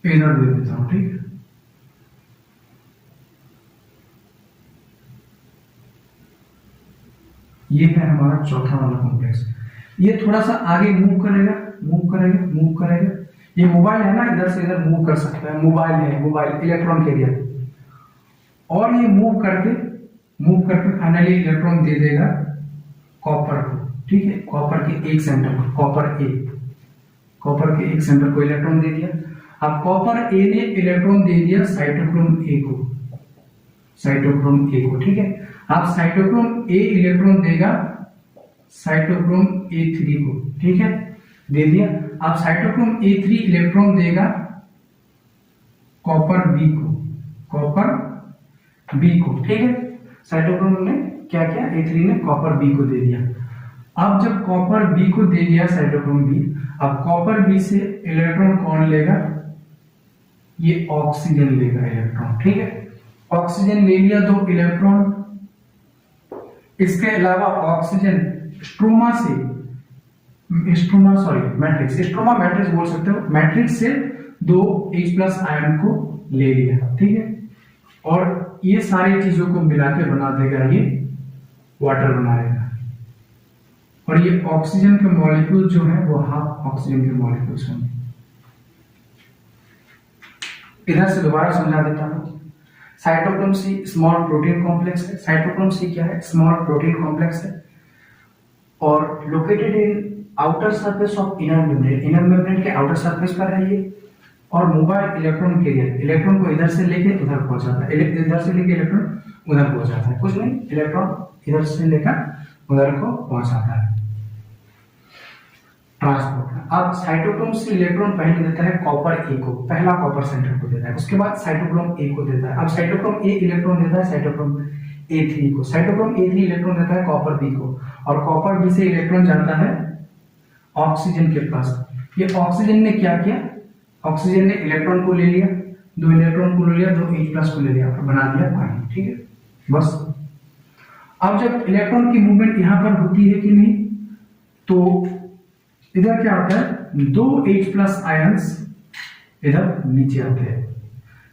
इनर दे देता हूं, ठीक है। ये है हमारा चौथा वाला कॉम्प्लेक्स। ये थोड़ा सा आगे मूव करेगा। ये मोबाइल है ना, इधर से इधर मूव कर सकता है, मोबाइल इलेक्ट्रॉन कैरियर। और ये मूव करके फाइनली इलेक्ट्रॉन दे देगा कॉपर को, ठीक है, कॉपर के एक सेंटर को, कॉपर के एक सेंटर को इलेक्ट्रॉन दे दिया। अब कॉपर ए ने इलेक्ट्रॉन दे दिया साइटोक्रोम ए को, ठीक है। अब साइटोक्रोम ए इलेक्ट्रॉन देगा साइटोक्रोम A3 को, ठीक है, दे दिया। अब साइटोक्रोम A3 इलेक्ट्रॉन देगा कॉपर बी को, कॉपर बी को, ठीक है। साइटोक्रोम ने क्या किया, A3 ने कॉपर बी को दे दिया। अब जब कॉपर बी को दे दिया साइटोक्रोम बी, अब कॉपर बी से इलेक्ट्रॉन कौन लेगा, ये ऑक्सीजन लेगा इलेक्ट्रॉन, ठीक है। ऑक्सीजन ले लिया 2 इलेक्ट्रॉन। इसके अलावा ऑक्सीजन स्ट्रोमा मैट्रिक्स बोल सकते हो, मैट्रिक्स से 2 H+ आयन को ले लिया, ठीक है। और ये सारी चीजों को मिला के बना देगा, ये वाटर बनाएगा। और ये ऑक्सीजन के मॉलिक्यूल जो है वो हाफ ऑक्सीजन के मॉलिक्यूल्स होंगे। इधर से दोबारा समझा देता हूं। Cytochrome C small protein complex है। साइटोक्रोम सी क्या है, स्मॉल प्रोटीन कॉम्प्लेक्स है और located in outer surface of inner membrane. Inner membrane के आउटर सरफेस पर है ये। और मोबाइल इलेक्ट्रॉन कैरियर, इलेक्ट्रॉन को इधर से लेके उधर पहुंचाता है, इधर से लेके इलेक्ट्रॉन उधर पहुंचाता है, कुछ नहीं, इलेक्ट्रॉन इधर से लेकर उधर को पहुंचाता है, ट्रांसपोर्ट। अब साइटोक्रोम से इलेक्ट्रॉन पहले देता है कॉपर ए को, पहला कॉपर सेंटर को देता है, उसके बाद साइटोक्रोम ए को देता है। अब साइटोक्रोम ए इलेक्ट्रॉन देता है साइटोक्रोम A3 को, साइटोक्रोम A3 इलेक्ट्रॉन देता है कॉपर बी को, और कॉपर बी से इलेक्ट्रॉन जाता है ऑक्सीजन के पास। ये ऑक्सीजन ने क्या किया, ऑक्सीजन ने इलेक्ट्रॉन को ले लिया, 2 इलेक्ट्रॉन को ले लिया, 2 H+ को ले लिया, बना दिया पानी, ठीक है, बस। अब जब इलेक्ट्रॉन की मूवमेंट यहां पर होती है कि नहीं, तो इधर क्या होता है, 2 H+ आयंस इधर नीचे आते हैं।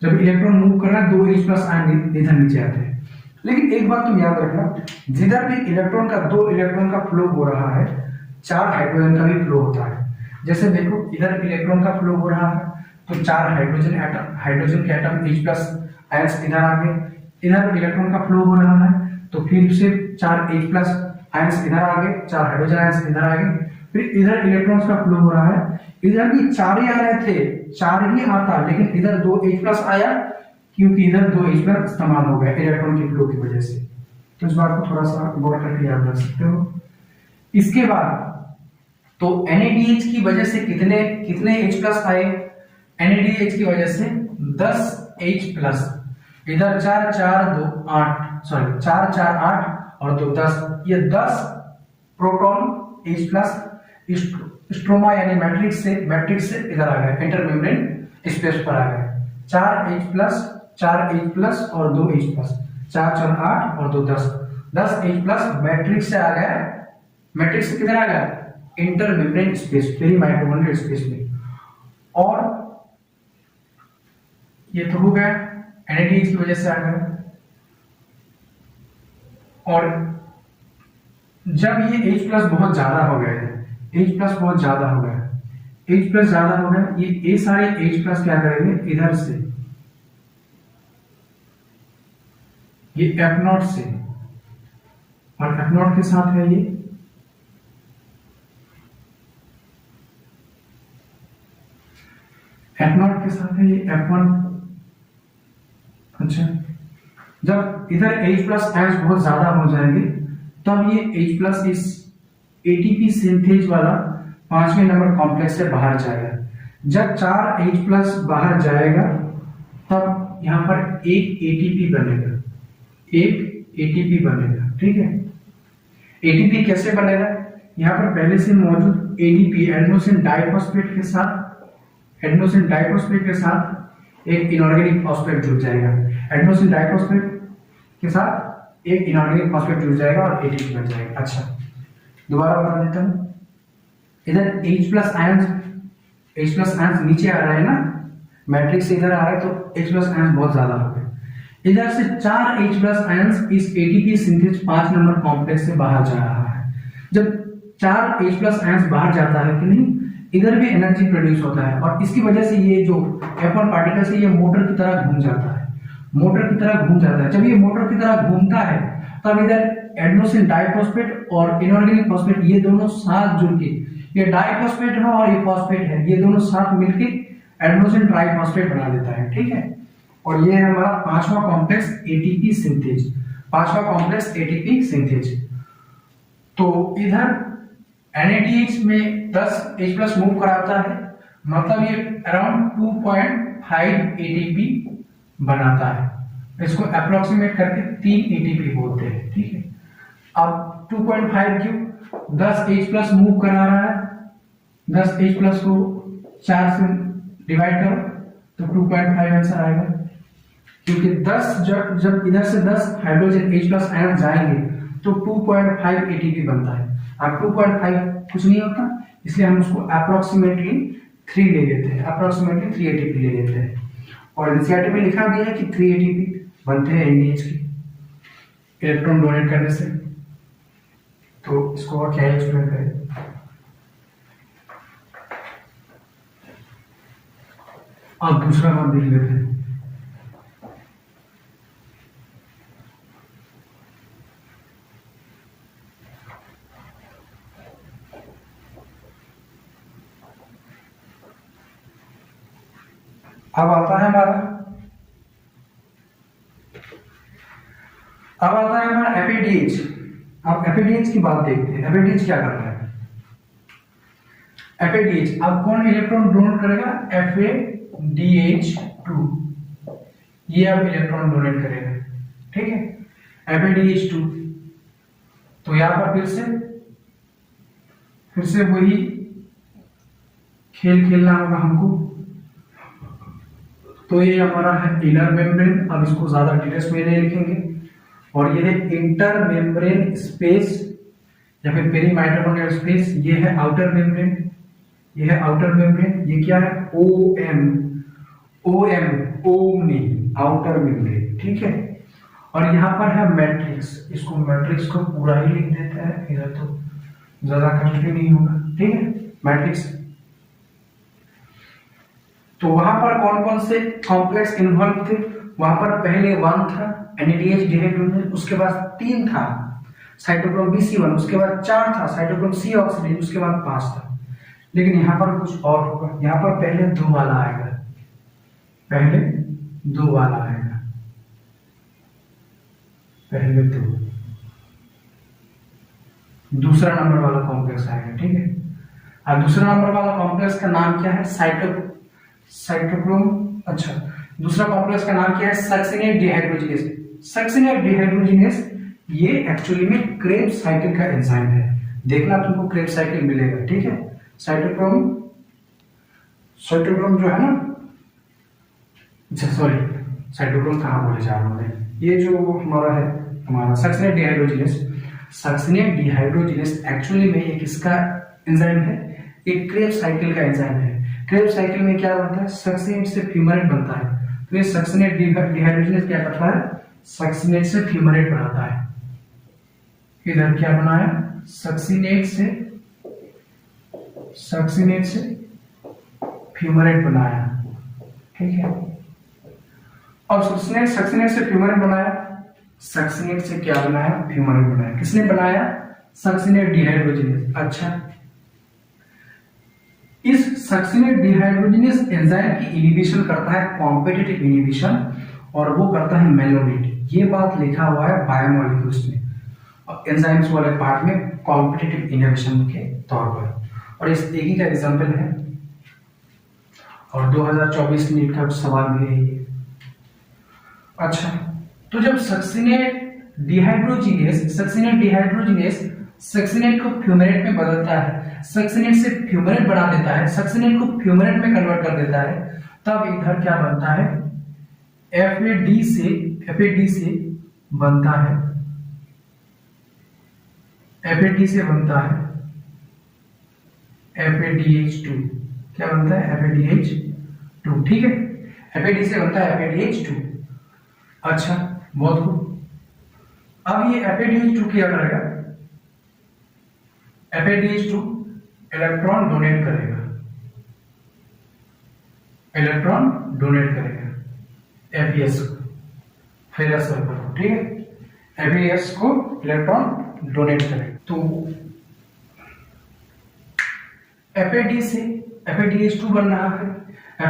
जब इलेक्ट्रॉन मूव कर रहा है 2 H+ आयन इधर नीचे आते हैं। लेकिन एक बात तुम याद रखना, जिधर भी इलेक्ट्रॉन का 2 इलेक्ट्रॉन का फ्लो हो रहा है, 4 हाइड्रोजन का भी फ्लो होता है। जैसे देखो इधर इलेक्ट्रॉन का फ्लो हो रहा है तो 4 हाइड्रोजन के एटम H+ आयंस इधर आ गए, इधर इलेक्ट्रॉन का फ्लो हो रहा है तो फिर से 4 H+ आयंस इधर आ गए, 4 हाइड्रोजन आयंस इधर आ गए, फिर इधर इलेक्ट्रॉन्स का फ्लो हो रहा है, इधर भी 4 ही आ रहे थे, 4 ही आता, लेकिन इधर 2 H+ आया क्योंकि इधर 2 H+ इस्तेमाल हो गया इलेक्ट्रॉन के फ्लो की वजह से। तो इस बात को थोड़ा सा गौर करके याद रख सकते हो। इसके बाद तो NADH की वजह से कितने H+ आए, NADH की वजह से 10 H+, इधर 4 4 2 8 सॉरी 4 4 8 और 2 10, ये 10 प्रोटॉन H+ स्ट्रोमा यानी मैट्रिक्स से इधर आ गया, इंटर मेम्ब्रेन स्पेस पर आ गया। 4 H+ और 2 H+, 4 4 8 और 2 10, 10 H+ मैट्रिक्स से आ गया, मैट्रिक्स से किधर आ गया, inter membrane space, peri mitochondrial space में। और ये तो हो गया NADH की वजह से आ गया। और जब ये H+ बहुत ज्यादा हो गया है, H+ बहुत ज्यादा हो गया, H+ ज्यादा हो गया, ये सारे H+ क्या करेंगे, इधर से ये F0 से, और F0 के साथ है ये F0 के साथ है ये F1। अच्छा, जब इधर H+ आयंस बहुत ज्यादा हो जाएंगे तब ये H+ इस ATP सिंथेज वाला 5वें नंबर कॉम्प्लेक्स से बाहर जाएगा। जब 4 H+ बाहर जाएगा तब यहां पर एक ATP बनेगा, ठीक है। ATP कैसे बनेगा, यहां पर पहले से मौजूद ADP एडेनोसिन डाइफॉस्फेट के साथ एक इनऑर्गेनिक फॉस्फेट जुड़ जाएगा, एडेनोसिन डाइफॉस्फेट के साथ एक इनऑर्गेनिक फॉस्फेट जुड़ जाएगा और ATP बन जाएगा। अच्छा, दोबारा बता देता हूं, इधर H+ आयंस नीचे आ रहा है ना, मैट्रिक्स से इधर आ रहा है तो H+ आयंस बहुत ज्यादा हो गए। इधर से 4 H+ आयंस इस ATP सिंथेज 5 नंबर कॉम्प्लेक्स से बाहर जा रहा है। जब 4 H+ आयंस बाहर जाता है कि नहीं, इधर भी एनर्जी प्रोड्यूस होता है और इसकी वजह से ये जो F1 पार्टिकल से ये मोटर की तरह घूम जाता है। जब ये मोटर की तरह घूमता है तब इधर एडेनोसिन डाइफॉस्फेट और इनऑर्गेनिक फॉस्फेट ये दोनों साथ जुड़ के, ये डाइफॉस्फेट है और ये फॉस्फेट है, ये दोनों साथ मिलके एडेनोसिन ट्राइफॉस्फेट बना देता है, ठीक है। और ये है हमारा 5वां कॉम्प्लेक्स ATP सिंथेज। तो इधर NADH में 10 H+ मूव कराता है, मतलब ये अराउंड 2.5 ATP बनाता है। इसको अप्रोक्सीमेट करके 3 ATP बोलते हैं, ठीक है। अब 2.5 क्यों? 10 H+ मूव करा रहा है, 10 H+ को 4 से डिवाइड करो तो 2.5 आंसर आएगा, क्योंकि 10 जब इधर से 10 हाइड्रोजन H+ आयन जाएंगे तो 2.5 ATP बनता है। अब 2.5 कुछ नहीं होता, इसलिए हम उसको अप्रोक्सीमेटली 3 ले लेते हैं, अप्रोक्सीमेटली 3 ATP ले लेते हैं। और एनसीईआरटी में लिखा गया है कि 3 ATP बनते हैं NADH के इलेक्ट्रॉन डोनेट करने से। तो इसको और क्या एक्सप्लेन करें? अब दूसरा बात देख लेते हैं। अब आता है हमारा FADH। अब FADH की बात देखते हैं। FADH क्या करता है? FADH अब कौन इलेक्ट्रॉन डोनेट करेगा? FADH2, ये अब इलेक्ट्रॉन डोनेट करेगा, ठीक है, FADH2। तो यहां पर फिर से वही खेल खेलना होगा हमको। तो ये हमारा है इनर मेम्ब्रेन, अब इसको ज्यादा डिटेल्स में नहीं लिखेंगे। और ये है इंटर मेम्ब्रेन स्पेस या फिर पेरीमाइटोकॉन्ड्रियल स्पेस, ये है आउटर मेम्ब्रेन, ये है आउटर मेम्ब्रेन। ये क्या है? ओमनी, आउटर मेम्ब्रेन, ठीक है। और यहाँ पर है मैट्रिक्स, इसको मैट्रिक्स को पूरा ही लिख देता है, इधर तो ज्यादा कंफ्यूज नहीं होगा, ठीक है, मैट्रिक्स। तो वहां पर कौन कौन से कॉम्प्लेक्स इन्वॉल्व थे? वहां पर पहले 1 था NADH डिहाइड्रोजन, उसके बाद 3 था साइटोक्रोम BC1, उसके बाद 4 था साइटोक्रोम C ऑक्सीडेज, उसके बाद 5 था। लेकिन यहाँ पर कुछ और होगा, यहाँ पर पहले 2 वाला आएगा, पहले 2 वाला आएगा, पहले 2, दूसरा नंबर वाला कॉम्प्लेक्स आएगा, ठीक है। और दूसरा नंबर वाला कॉम्प्लेक्स का नाम क्या है? साइटोक्रोम, अच्छा, दूसरा कॉम्प्लेक्स का नाम क्या है? Succinate dehydrogenase. सक्सिनेट डिहाइड्रोजिनेस ये एक्चुअली में क्रेब्स साइकिल का एंजाइम है, देखना तुमको क्रेब्स साइकिल मिलेगा, ठीक है। साइटोक्रोम जो है ना, अच्छा सॉरी, साइटोक्रोम कहाँ बोले जा रहा हूँ मैं, ये जो हमारा है हमारा सक्सिनेट डिहाइड्रोजिनेस एक्चुअली में एक इसका एंजाइम है, एक क्रेब्स साइकिल का एंजाइम है। क्रेब्स साइकिल में क्या बनता है? सक्सिनेट से फ्यूमरेट बनता है। तो ये सक्सिनेट डिहाइड्रोजिनेस क्या करता है? सक्सिनेट से फ्यूमरेट बनाता है। इधर क्या बनाया? सक्सिनेट से फ्यूमरेट बनाया, ठीक है। अब सक्सिनेट से फ्यूमरेट बनाया, सक्सिनेट से क्या बनाया? फ्यूमरेट बनाया। किसने बनाया? Succinate dehydrogenase. अच्छा, इस सक्सिनेट डिहाइड्रोजिनेस एंजाइम की इनिबिशन करता है कॉम्पिटिटिव इनिबिशन, और वो करता है मेलोनेट। ये बात लिखा हुआ है बायोमोलिक्यूल्स में, एंजाइम्स वाले पार्ट में कॉम्पिटिटिव इनिबिशन के तौर पर। और इस एक ही का एग्जांपल है, और 2024 नीट का सवाल भी है ये। अच्छा, तो जब सक्सिनेट डिहाइड्रोजिनेस सक्सिनेट को फ्यूमरेट में बदलता है, सक्सिनेट से फ्यूमरेट बना देता है, सक्सिनेट को फ्यूमरेट में कन्वर्ट कर देता है, तब इधर क्या बनता है? FAD से बनता है, FAD से बनता है FADH2। क्या बनता है? FADH2, ठीक है, FAD से बनता है FADH2। अच्छा, बहुत खूब। अब ये FADH2 क्या करेगा? FADH2 इलेक्ट्रॉन डोनेट करेगा, FES को, फेरस सल्फर को, ठीक है, FES को इलेक्ट्रॉन डोनेट करेगा। तो FAD से FADH2 बन रहा है,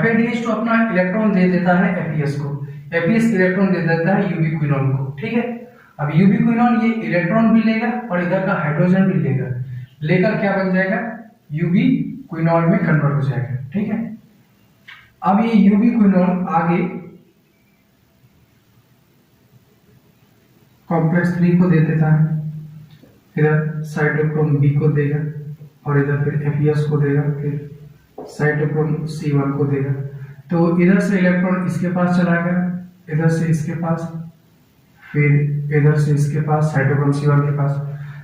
FADH2 अपना इलेक्ट्रॉन दे देता है FES को, FES इलेक्ट्रॉन दे देता है यूबिक्विनोन को, ठीक है। अब यूबी क्विनॉल ये इलेक्ट्रॉन भी लेगा और इधर का हाइड्रोजन भी लेगा, लेकर क्या बन जाएगा, यूबी क्विनॉल में कन्वर्ट हो जाएगा। ठीक है, अब ये यूबी क्विनॉल आगे कॉम्प्लेक्स 3 को दे देता है, इधर साइटोक्रोम बी को देगा और इधर फिर एफईएस को देगा, फिर साइटोक्रोम C1 को देगा। तो इधर से इलेक्ट्रॉन इसके पास चला गया, इधर से इसके पास, फिर इधर से इसके पास, साइटोक्रोम C1 के पास।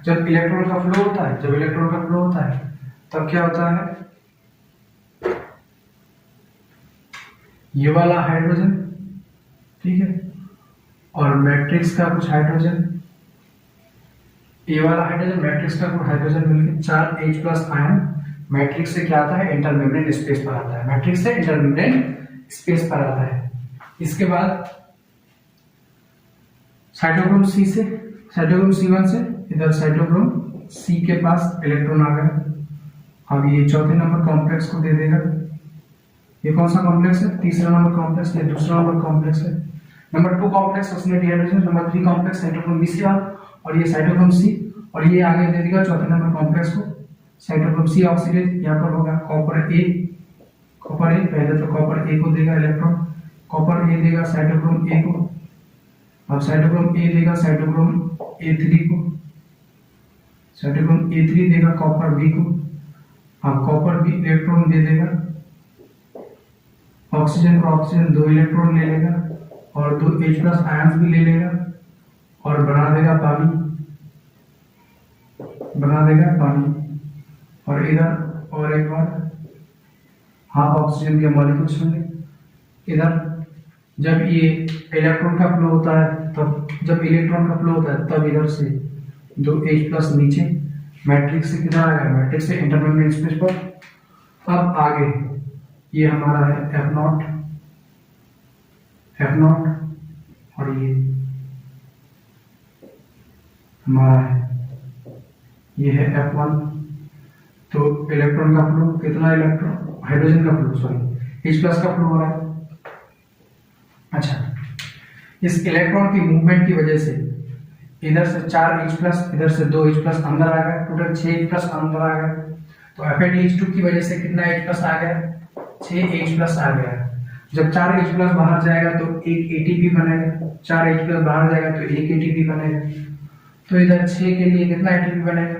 जब इलेक्ट्रॉन का फ्लो होता है, जब इलेक्ट्रॉन का फ्लो होता है तब क्या होता है, ये वाला हाइड्रोजन, ठीक है, और मैट्रिक्स का कुछ हाइड्रोजन, ये वाला हाइड्रोजन मैट्रिक्स का कुछ हाइड्रोजन मिलकर 4 H+ आयन मैट्रिक्स से क्या आता है, इंटरमेम्ब्रेन स्पेस पर आता है, मैट्रिक्स से इंटरमेम्ब्रेन स्पेस पर आता है। इसके बाद साइटोक्रोम C से, साइटोक्रोम C1 से इधर साइटोक्रोम C के पास इलेक्ट्रॉन आ गया। अब ये चौथे नंबर कॉम्प्लेक्स को दे देगा, ये कौन सा कॉम्प्लेक्स है, तीसरा नंबर कॉम्प्लेक्स, ये दूसरा नंबर कॉम्प्लेक्स है। Number 2 complex oxidative hydrogen, number 3 complex cytochrome BCl और ये साइटोक्रोम C, और ये आगे दे देगा चौथे नंबर कॉम्प्लेक्स को साइटोक्रोम C ऑक्सीडेज, यहाँ पर होगा कॉपर A, कॉपर A पहले तो कॉपर A को देगा इलेक्ट्रॉन, कॉपर A देगा साइटोक्रोम A को, अब साइटोक्रोम A देगा साइटोक्रोम A3 को, साइटोक्रोम A3 देगा कॉपर B को, अब कॉपर B इलेक्ट्रॉन दे देगा, ऑक्सीजन को ऑक्सीजन 2 इलेक्ट्रॉन ले लेगा और 2 H+ आयंस भी ले लेगा और बना देगा पानी, बना देगा पानी। और इधर और एक बार हाफ ऑक्सीजन के मॉलिक्यूल्स होंगे। इधर जब ये इलेक्ट्रॉन का फ्लो होता है, तब जब इलेक्ट्रॉन का फ्लो होता है तब इधर से 2 H+ नीचे मैट्रिक्स से किधर आएगा, मैट्रिक्स से इंटरमेम्ब्रेन स्पेस पर। अब आगे ये हमारा है F0, F0 और ये हमारा है, ये है F1। तो इलेक्ट्रॉन का फ्लो कितना, इलेक्ट्रॉन हाइड्रोजन का फ्लो सॉरी H+ का फ्लो हो रहा है। अच्छा, इस इलेक्ट्रॉन की मूवमेंट की वजह से इधर से 4 H+, इधर से 2 H+ अंदर आ गया, टोटल 6 H+ अंदर आ गया। तो FADH2 की वजह से कितना H+ आ गया, 6 H+ आ गया। जब 4 H+ बाहर जाएगा तो एक ATP बनेगा, 4 H+ बाहर जाएगा तो एक ATP बनेगा। तो इधर 6 के लिए कितना ATP बनेगा,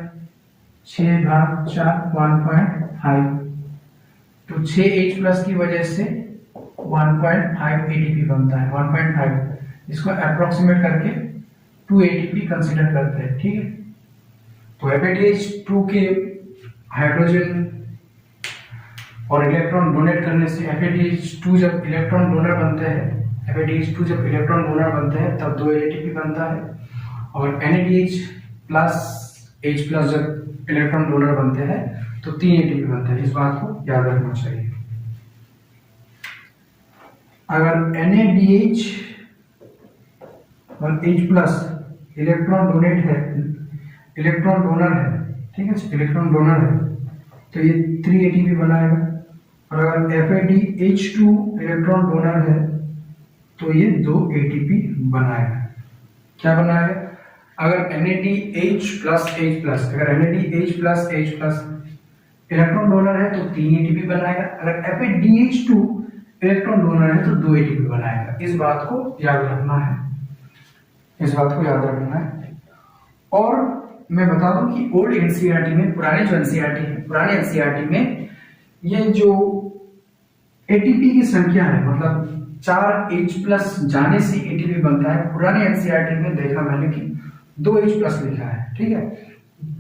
6 भाग 4 1.5। तो 6 H+ की वजह से 1.5 ATP बनता है, 1.5। इसको अप्रोक्सीमेट करके 2 ATP कंसीडर करते हैं। ठीक है, तो FADH2 के हाइड्रोजन और इलेक्ट्रॉन डोनेट करने से FADH2 जब इलेक्ट्रॉन डोनर बनते हैं, FADH2 जब इलेक्ट्रॉन डोनर बनते हैं तब 2 ATP बनता है, और NADH प्लस H+ जब इलेक्ट्रॉन डोनर बनते हैं तो 3 ATP बनते हैं। इस बात को याद रखना चाहिए। अगर NADH और H+ इलेक्ट्रॉन डोनेट है, इलेक्ट्रॉन डोनर है, ठीक है, इलेक्ट्रॉन डोनर है, तो ये 3 ATP बनाएगा। और अगर FADH2 इलेक्ट्रॉन डोनर है तो ये 2 ATP बनाएगा। क्या बनाएगा, अगर NADH प्लस H+, अगर NADH plus H+ electron donor है तो 3 ATP बनाएगा। अगर FADH2 इलेक्ट्रॉन डोनर है तो 2 ATP बनाएगा। इस बात को याद रखना है, इस बात को याद रखना है। और मैं बता दूं कि ओल्ड एनसीईआरटी में, पुराने जो एनसीईआरटी है, पुराने एनसीईआरटी में ये जो एटीपी की संख्या है, मतलब 4 H+ जाने से एटीपी बनता है। पुराने एनसीईआरटी में देखा मैंने कि 2 H+ लिखा है। ठीक है,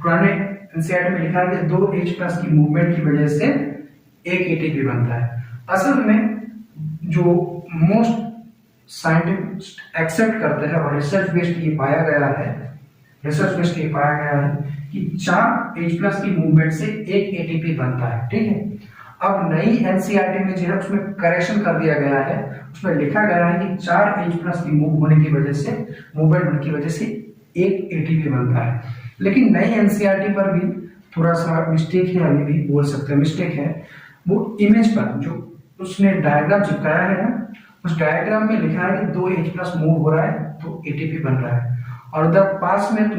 पुराने एनसीईआरटी में लिखा है कि 2 H+ की मूवमेंट की वजह से एक एटीपी बनता है। असल में जो मोस्ट साइंटिस्ट एक्सेप्ट करते हैं और रिसर्च बेस्ड ये पाया गया है, रिसर्च बेस्ड ये पाया गया है कि 4 H+ की मूवमेंट से एक एटीपी बनता है। ठीक है, अब नई एनसीईआरटी में जो है उसमें करेक्शन कर दिया गया है, उसमें लिखा गया है कि 4 H+ की मूव होने की वजह से, मूवमेंट होने की वजह से एक एटीपी बनता है। लेकिन नई एनसीईआरटी पर भी थोड़ा सा मिस्टेक है, अभी भी बोल सकते हैं मिस्टेक है। वो इमेज पर जो उसने डायग्राम चिपकाया है ना, उस डायग्राम में लिखा है कि 2 H+ मूव हो रहा है तो एटीपी बन रहा है, और उधर पास में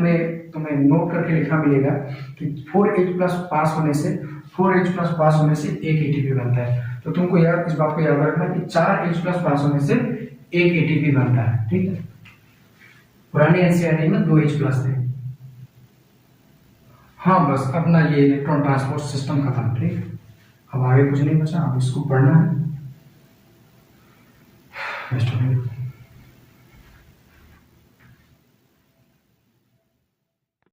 तुम्हें नोट करके लिखा मिलेगा कि 4H प्लस पास होने से 4H प्लस पास होने से एक एटीपी बनता है। तो तुमको यार इस बात को याद रखना कि 4H प्लस पास होने से एक एटीपी बनता है, ठीक है। पुराने एनसीईआरटी में 2H प्लस थे। हाँ बस अपना ये इलेक्ट्रॉन ट्रांसपोर्ट सिस्टम खत्म, ठीक। अब आगे कुछ नहीं बचा, अब इसको पढ़ना है।